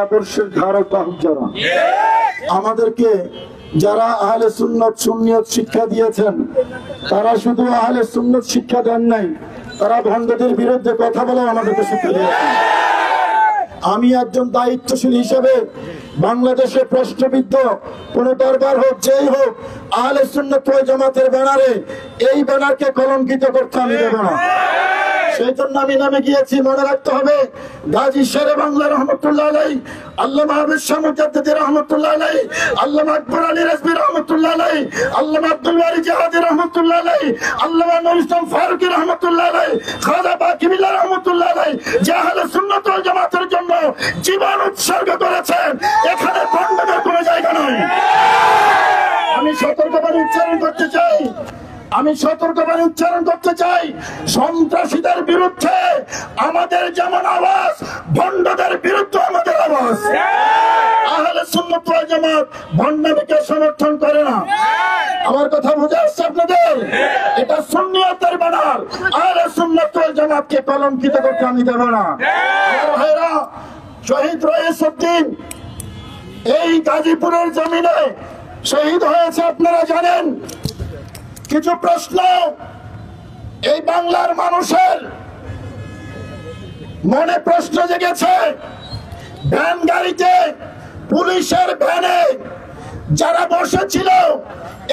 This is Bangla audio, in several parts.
আদর্শের ধারক বাহক যারা আমাদেরকে যারা আহলে সুন্নাত সুন্নিয়ত শিক্ষা দিয়েছেন, তারা শুধু আহলে সুন্নাত শিক্ষা দেন নাই, তারা ভণ্ডদের বিরুদ্ধে কথা বলে আমাদেরকে শিক্ষা দিয়েছেন। আমি একজন দায়িত্বশীল হিসেবে বাংলাদেশে প্রশ্নবিদ্ধ কোন দরবার হোক, যেই হোক, আহলে সুন্নাত ওয়াল জামাতের ব্যানারে এই ব্যানারকে কলঙ্কিত করতে আমি দেব না। সেই জন্য আমি নামে গিয়েছি। মনে রাখতে হবে, গাজী শেরে বাংলা রহমতুল্লাহ আলাইহি, আল্লামা হাফিজ শাহ মুজাদ্দিদ রহমতুল্লাহ আলাইহি, আল্লামা আকবর আলী রাজভী রহমতুল্লাহ আলাইহি, আল্লামা আব্দুল বারী জিহাদি রহমতুল্লাহ আলাইহি, আল্লামা নুরুল ইসলাম ফারুকী রহমতুল্লাহ আলাইহি, খাজা বাকি বিল্লাহ রহমতুল্লাহ আলাইহি যে আহলে সুন্নাত ওয়াল জামাতের জন্য জীবন উৎসর্গ করেছেন, এখানে ভণ্ডদের কোনো জায়গা নেই। আমি সতর্কবাণী উচ্চারণ করতে চাই, সন্ত্রাসীদের বিরুদ্ধে আমাদের যেমন আওয়াজ, ভণ্ডদের বিরুদ্ধে আমাদের আওয়াজ। আহলে সুন্নাত ওয়াল জামাত ভণ্ডকে সমর্থন করে না। আমার কথা বুঝে আসছে আপনাদের? এটা সুন্নিয়তের ব্যানার, আহলে সুন্নাত ওয়াল জামাতকে কলঙ্কিত করতে আমি দেব না। ভাইরা, শহীদ রইসউদ্দিন এই গাজীপুরের জমিনে শহীদ হয়েছে, আপনারা জানেন। কিছু প্রশ্ন এই বাংলার মানুষের মনে প্রশ্ন জেগেছে। ভ্যান গাড়িতে, পুলিশের ভ্যানে যারা বসেছিল,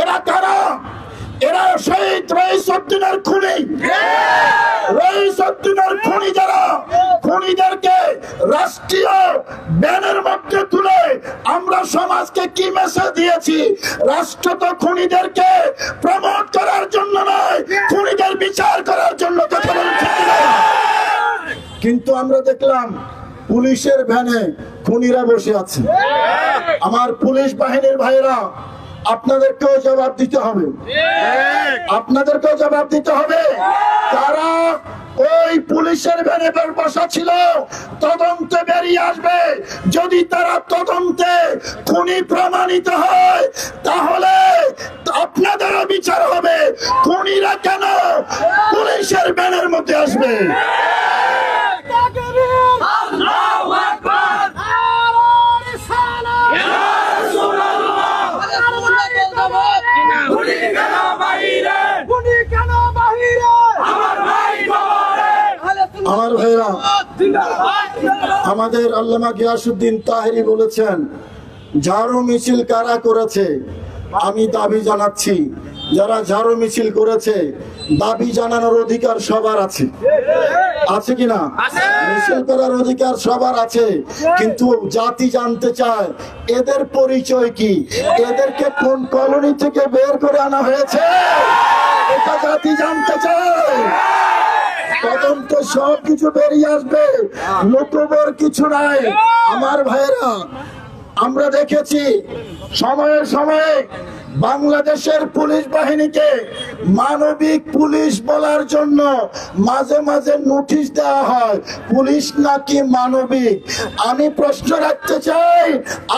এরা কারা? এরা শহীদ রইসউদ্দিনের খুনি। রইসউদ্দিনের খুনি যারা, খুনিদেরকে রাষ্ট্রীয় ব্যানের মধ্যে তুলে আমরা সমাজকে কি মেসেজ দিয়েছি? রাষ্ট্র তো খুনিদেরকে প্রমোট করার জন্য নয়, খুনিদের বিচার করার জন্য কথা বলছে। কিন্তু আমরা দেখলাম পুলিশের ভ্যানে খুনিরা বসে আছে। আমার পুলিশ বাহিনীর ভাইরা, আপনাদেরকেও জবাব দিতে হবে, আপনাদেরকেও জবাব দিতে হবে। তারা ওই পুলিশের ভ্যানে বসা ছিল, তদন্তে বেরিয়ে আসবে। যদি তারা তদন্তে খুনি প্রমাণিত হয়, তাহলে আপনাদেরও বিচার হবে। খুনিরা কেন পুলিশের ভ্যানের মধ্যে আসবে? আমার ভাইরা, আমাদের আল্লামা গিয়াসউদ্দিন তাহেরি বলেছেন, ঝাড়ু মিছিল কারা করেছে? আমি দাবি জানাচ্ছি, যারা ঝাড়ু মিছিল করেছে, দাবি জানানোর অধিকার সবার আছে। আছে কিনা? মিছিল করার অধিকার সবার আছে, কিন্তু জাতি জানতে চায় এদের পরিচয় কি, এদেরকে কোন কলোনি থেকে বের করে আনা হয়েছে, এটা জাতি জানতে চায়। তদন্ত সব কিছু বেরিয়ে আসবে, নতুবর কিছু নাই। আমার ভাইরা, আমরা দেখেছি সময়ে সময়ে বাংলাদেশের পুলিশ বাহিনীকে মানবিক পুলিশ বলার জন্য মাঝে মাঝে নোটিশ দেওয়া হয়, পুলিশ নাকি মানবিক। আমি প্রশ্ন রাখতে চাই,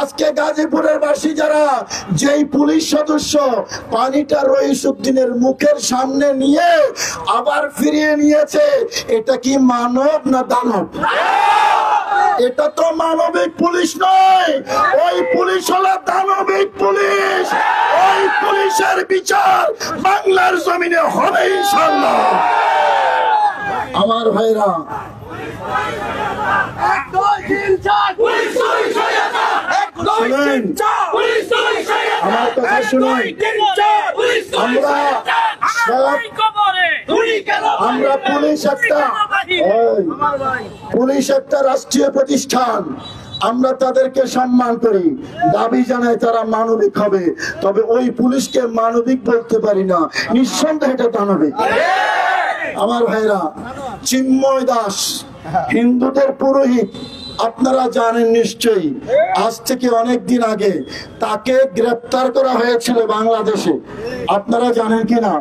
আজকে গাজীপুরের বাসী যারা, যেই পুলিশ সদস্য পানিটা রইসউদ্দিনের মুখের সামনে নিয়ে আবার ফিরিয়ে নিয়েছে, এটা কি মানব না দানব? এটা তো মানবিক পুলিশ নয়, ওই পুলিশ হলো দানবিক পুলিশ। ওই পুলিশের বিচার বাংলার জমিনে হবে ইনশাআল্লাহ। আমার ভাইরা, আমার কথা শুনুন। আমরা পুলিশ একটা রাষ্ট্রীয় প্রতিষ্ঠান, আমরা তাদেরকে সম্মান করি, দাবি জানাই তারা মানবিক হবে। তবে ওই পুলিশকে মানবিক বলতে পারি না, নিঃসন্দেহে এটা দানবিক। আমার ভাইরা, চিন্ময় দাস হিন্দুদের পুরোহিত, আপনারা জানেন নিশ্চয়ই। আজ থেকে অনেক দিন আগে তাকে গ্রেফতার করা হয়েছিল বাংলাদেশে, আপনারা জানেন কিনা?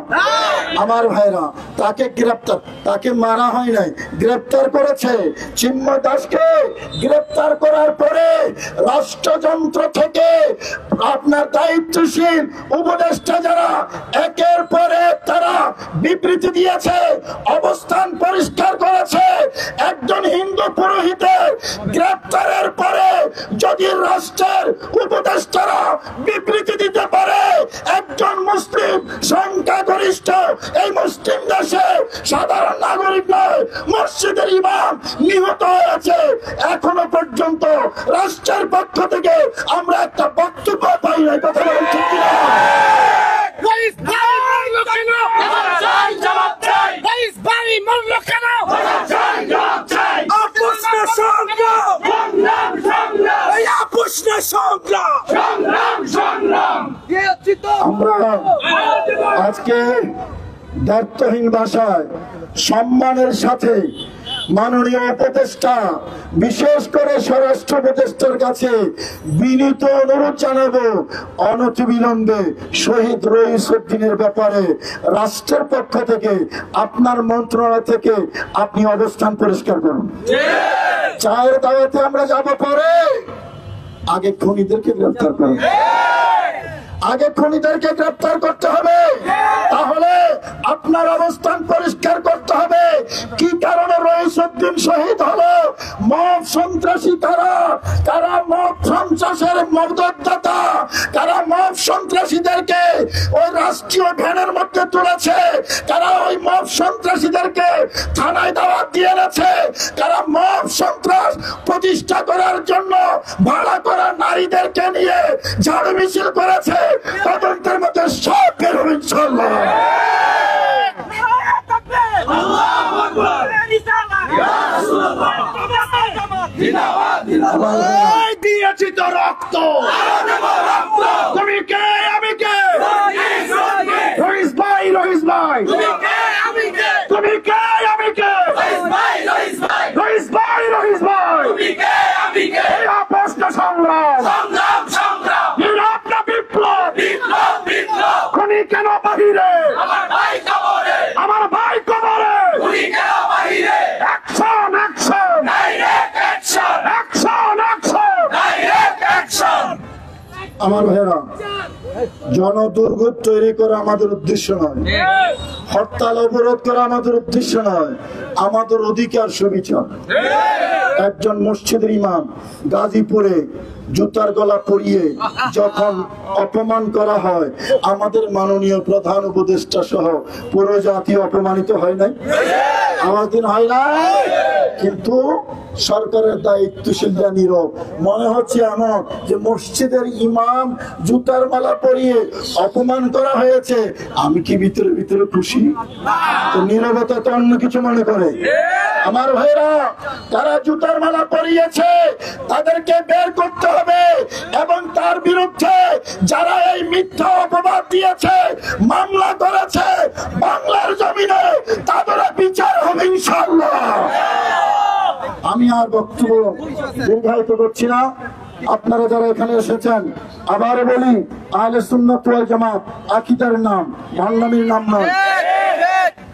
আমার ভাইরা, তাকে গ্রেপ্তার, তাকে মারা হয় নাই, গ্রেপ্তার করেছে। চিন্ময় দাসকে গ্রেপ্তার করার পরে রাষ্ট্রযন্ত্র থেকে আপনার দায়িত্বশীল উপদেষ্টা যারা একের পর এক তারা বিবৃতি দিয়েছে, অবস্থান পরিষ্কার করেছে। একজন হিন্দু পুরোহিতের গ্রেপ্তারের পরে যদি রাষ্ট্রের উপদেষ্টারা বিবৃতি দিতে পারে, একজন মুসলিম সংখ্যাগরিষ্ঠ এই মুসলিম দেশে সাধারণ নাগরিক নয়, মসজিদের ইমাম নিহত হয়েছে, এখনো পর্যন্ত রাষ্ট্রের পক্ষ থেকে আমরা একটা বক্তব্য পাই নাই। কথা বলেন ঠিক কিনা? আমরা আজকে দায়িত্বহীন ভাষায় সম্মানের সাথে মাননীয় উপদেষ্টা, বিশেষ করে স্বরাষ্ট্র উপদেষ্টার কাছে বিনীত অনুরোধ জানাবো, অনতিবিলম্বে শহীদ রইসউদ্দিনের ব্যাপারে রাষ্ট্রের পক্ষ থেকে, আপনার মন্ত্রণালয় থেকে আপনি অবস্থান পরিষ্কার করুন। চায়ের দাওয়াতে আমরা যাব পরে, আগে খুনিদেরকে গ্রেফতার করুন, আগে খুনিদেরকে গ্রেফতার করতে হবে। তাহলে আপনার অবস্থান পরিষ্কার করতে হবে। কি কারণে রইসউদ্দিন শহীদ হলো? মব সন্ত্রাসী কারা? কারা মব সন্ত্রাসের মদতদাতা? কারা মব সন্ত্রাসীদেরকে ওই রাষ্ট্রীয় ভ্যানের মধ্যে তুলেছে? কারা ওই মব সন্ত্রাসীদেরকে থানায় দাওয়াত দিয়ে এনেছে? কারা মব সন্ত্রাস প্রতিষ্ঠা করার জন্য ভাড়া করা নারীদেরকে নিয়ে ঝাড়ু মিছিল করেছে? তদন্তের মধ্যে সব বের হবে ইনশাআল্লাহ। দিয়েছি তো রক্ত, তুমি কে আমি কে? রইস ভাই, রইস ভাই, তুমি কে আমি কে? রইস ভাই, রইস ভাই, তুমি কে আমি কে? এই আপস্ত সংগ্রাম, নীরব না বিপ্লব, খুনি কেন বাহিরে? আমার ভাই কবরে, খুনি কেন বাহিরে? Action, action, direct action, action, action, direct action. আমার ভাইরা, জনদুর্ভোগ তৈরি করা আমাদের উদ্দেশ্য নয়, হরতাল অবরোধ করা আমাদের উদ্দেশ্য নয়, আমাদের অধিকার সুবিচার। একজন মসজিদের ইমাম গাজীপুরে জুতার গলা পরিয়ে যখন অপমান করা হয়, আমাদের মাননীয় প্রধান উপদেষ্টা সহ পুরো জাতি অপমানিত হয় নাই? আমাদের হয় না? কিন্তু সরকারের দায়িত্বশীলরা নীরব। মনে হচ্ছে এমন যে মসজিদের ইমাম জুতার মালা পরিয়ে অপমান করা হয়েছে, আমি কি ভিতরে ভিতরে খুশি? তো নীরবতা তো অন্য কিছু মনে করে। আমার ভাইরা, তারা জুতার মালা পরিয়েছে, তাদেরকে বের করতে হবে এবং তার বিরুদ্ধে যারা এই মিথ্যা অপবাদ দিয়েছে, মামলা করেছে, বাংলার জমিনে তাদের বিচার হবে ইনশাআল্লাহ। আমি আর বক্তব্য দীর্ঘায়িত করছি না। আপনারা যারা এখানে এসেছেন, আবার বলি, আহলে সুন্নাত ওয়াল জামাত আকীদার নাম, ভান্ডামির নাম নয়।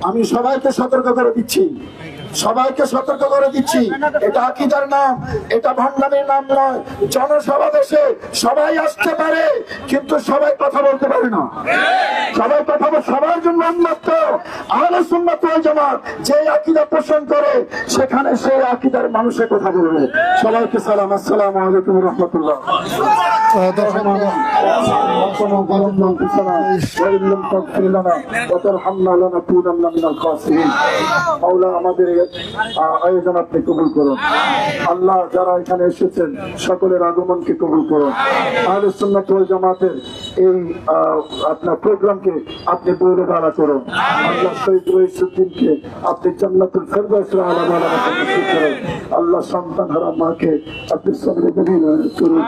আমি সবাইকে সতর্ক করে দিচ্ছি, এটা আকীদার নাম, এটা ভান্ডামির নাম নয়। জনসমাবেশে সবাই আসতে পারে, কিন্তু সবাই কথা বলতে পারে না। সবার জন্য উন্মুক্ত। আহলে সুন্নাত ওয়াল জামাত যে আকীদা পোষণ করে, সেখানে সেই আকীদার মানুষের কথা বলবে। সবাইকে সালাম, আসসালামু আলাইকুম ওয়া রাহমাতুল্লাহ। আমাদের আয়োজন আপনি কবুল করুন। আল্লাহ, যারা এখানে এসেছেন সকলের আগমনকে কবুল করুন। আহলে সুন্নাত ওয়াল জামাতের এই আপনার প্রোগ্রামকে আপনি বড় ভাড়া করুন। আল্লাহ শহীদ রইসউদ্দিনকে আপনি জান্নাতুল ফেরদাউসের আলা বালা করুন। আল্লাহ সন্তান হারা মাকে আপনি সবরে গভীর করুন।